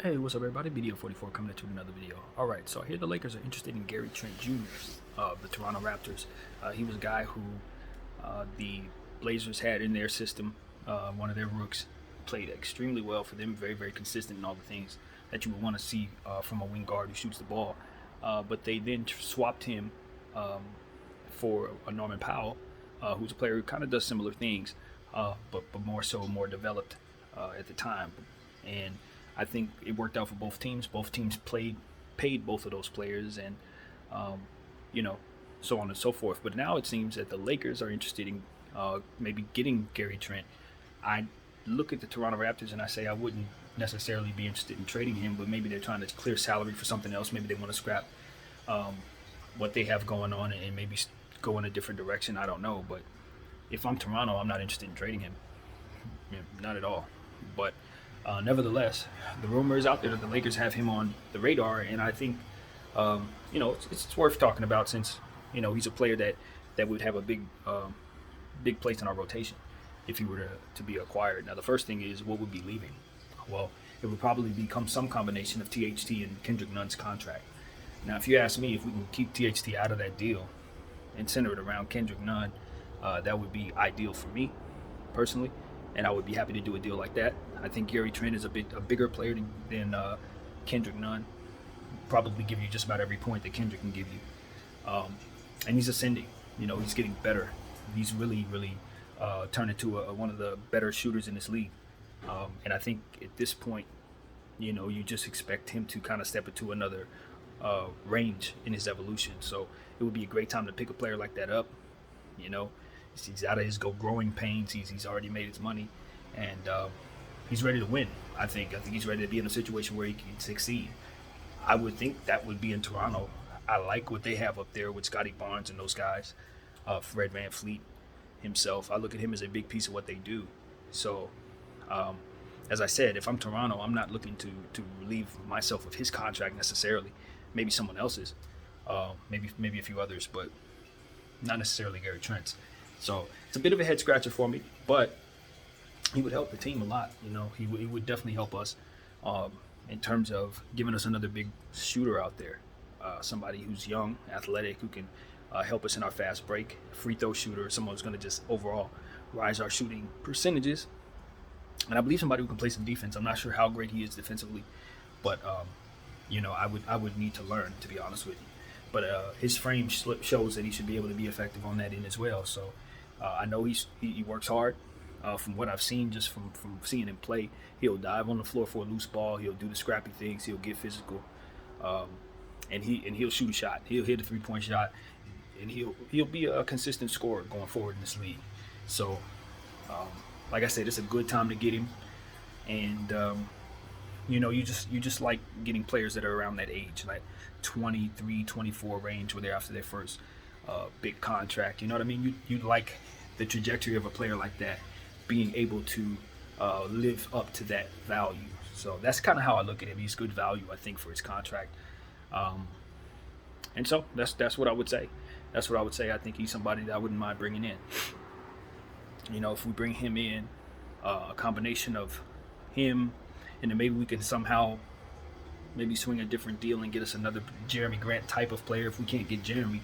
Hey, what's up, everybody? BDO44 coming at you with another video. All right, so here the Lakers are interested in Gary Trent Jr. of the Toronto Raptors. He was a guy who the Blazers had in their system, one of their rooks, played extremely well for them, very, very consistent in all the things that you would want to see from a wing guard who shoots the ball. But they then swapped him um, for a Norman Powell, who's a player who kind of does similar things, but more so, more developed at the time. And I think it worked out for both teams. Both teams paid both of those players, and um, you know, so on and so forth. But now it seems that the Lakers are interested in maybe getting Gary Trent. I look at the Toronto Raptors and I say I wouldn't necessarily be interested in trading him, but maybe they're trying to clear salary for something else. Maybe they want to scrap um, what they have going on and maybe go in a different direction. I don't know, but if I'm Toronto, I'm not interested in trading him. Not at all. But nevertheless, the rumor is out there that the Lakers have him on the radar, and I think it's worth talking about since he's a player that would have a big place in our rotation if he were to be acquired. Now, the first thing is what would be leaving. Well, it would probably become some combination of THT and Kendrick Nunn's contract. Now, if you ask me if we can keep THT out of that deal and center it around Kendrick Nunn, that would be ideal for me personally, and I would be happy to do a deal like that. I think Gary Trent is a bigger player than Kendrick Nunn. Probably give you just about every point that Kendrick can give you, and he's ascending. He's getting better. He's really turned into one of the better shooters in this league, and I think at this point, you just expect him to kind of step into another range in his evolution. So it would be a great time to pick a player like that up. You know, he's out of his growing pains. He's already made his money, and he's ready to win. I think he's ready to be in a situation where he can succeed. I would think that would be in Toronto. I like what they have up there with Scotty Barnes and those guys. Fred VanVleet himself. I look at him as a big piece of what they do. So, um, as I said, if I'm Toronto, I'm not looking to relieve myself of his contract necessarily. Maybe someone else's, maybe a few others, but not necessarily Gary Trent's. So it's a bit of a head scratcher for me, but he would help the team a lot. He would definitely help us in terms of giving us another big shooter out there, somebody who's young, athletic, who can help us in our fast break, free throw shooter, someone who's going to just overall rise our shooting percentages. And I believe somebody who can play some defense. I'm not sure how great he is defensively, but I would need to learn, to be honest with you. But his frame shows that he should be able to be effective on that end as well. So I know he works hard. From what I've seen, just from seeing him play, he'll dive on the floor for a loose ball. He'll do the scrappy things. He'll get physical, and he'll shoot a shot. He'll hit a 3-point shot, and he'll be a consistent scorer going forward in this league. So, like I said, it's a good time to get him, and you just like getting players that are around that age, like 23, 24 range, where they're after their first big contract. You know what I mean? You like the trajectory of a player like that being able to live up to that value. So that's kind of how I look at him. He's good value, I think, for his contract. And so that's what I would say. That's what I would say. I think he's somebody that I wouldn't mind bringing in. If we bring him in, a combination of him, and then maybe we can somehow maybe swing a different deal and get us another Jeremy Grant type of player. If we can't get Jeremy,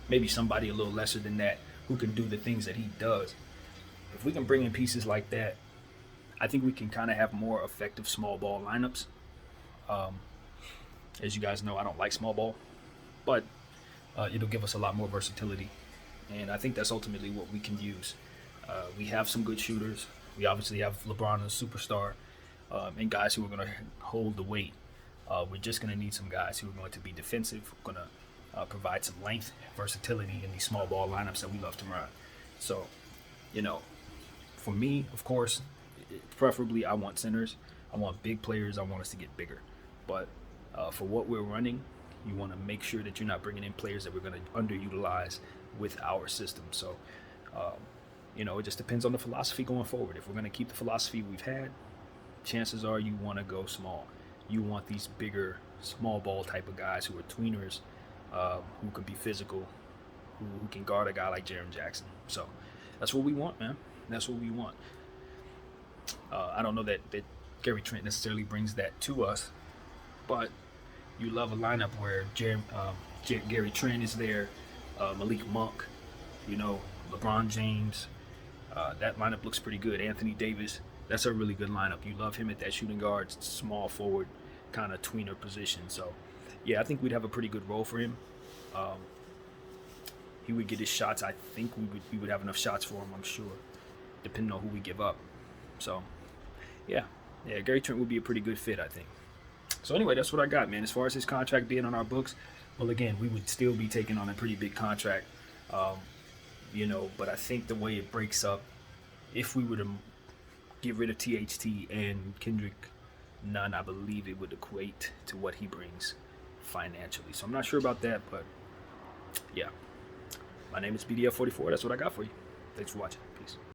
maybe somebody a little lesser than that who can do the things that he does. If we can bring in pieces like that, I think we can kind of have more effective small ball lineups. Um, as you guys know, I don't like small ball, but it'll give us a lot more versatility. And I think that's ultimately what we can use. We have some good shooters. We obviously have LeBron as a superstar, and guys who are going to hold the weight. We're just going to need some guys who are going to be defensive, going to provide some length, versatility in these small ball lineups that we love to run. So, for me, of course, preferably I want centers. I want big players. I want us to get bigger. But for what we're running, you want to make sure that you're not bringing in players that we're going to underutilize with our system. So, it just depends on the philosophy going forward. If we're going to keep the philosophy we've had, chances are you want to go small. You want these bigger, small ball type of guys who are tweeners, who can be physical, who can guard a guy like Jaren Jackson. So that's what we want, man. That's what we want. I don't know that Gary Trent necessarily brings that to us, but you love a lineup where Gary Trent is there, Malik Monk, you know, LeBron James. That lineup looks pretty good. Anthony Davis, that's a really good lineup. You love him at that shooting guard, small forward, kind of tweener position. So, yeah, I think we'd have a pretty good role for him. Um, he would get his shots. I think we would have enough shots for him, I'm sure, depending on who we give up. So, yeah, Gary Trent would be a pretty good fit, I think. So anyway, that's what I got, man. As far as his contract being on our books, well, again, we would still be taking on a pretty big contract, you know. But I think the way it breaks up, if we were to get rid of THT and Kendrick Nunn, I believe it would equate to what he brings financially. So I'm not sure about that, but yeah. My name is BDF44. That's what I got for you. Thanks for watching. Peace.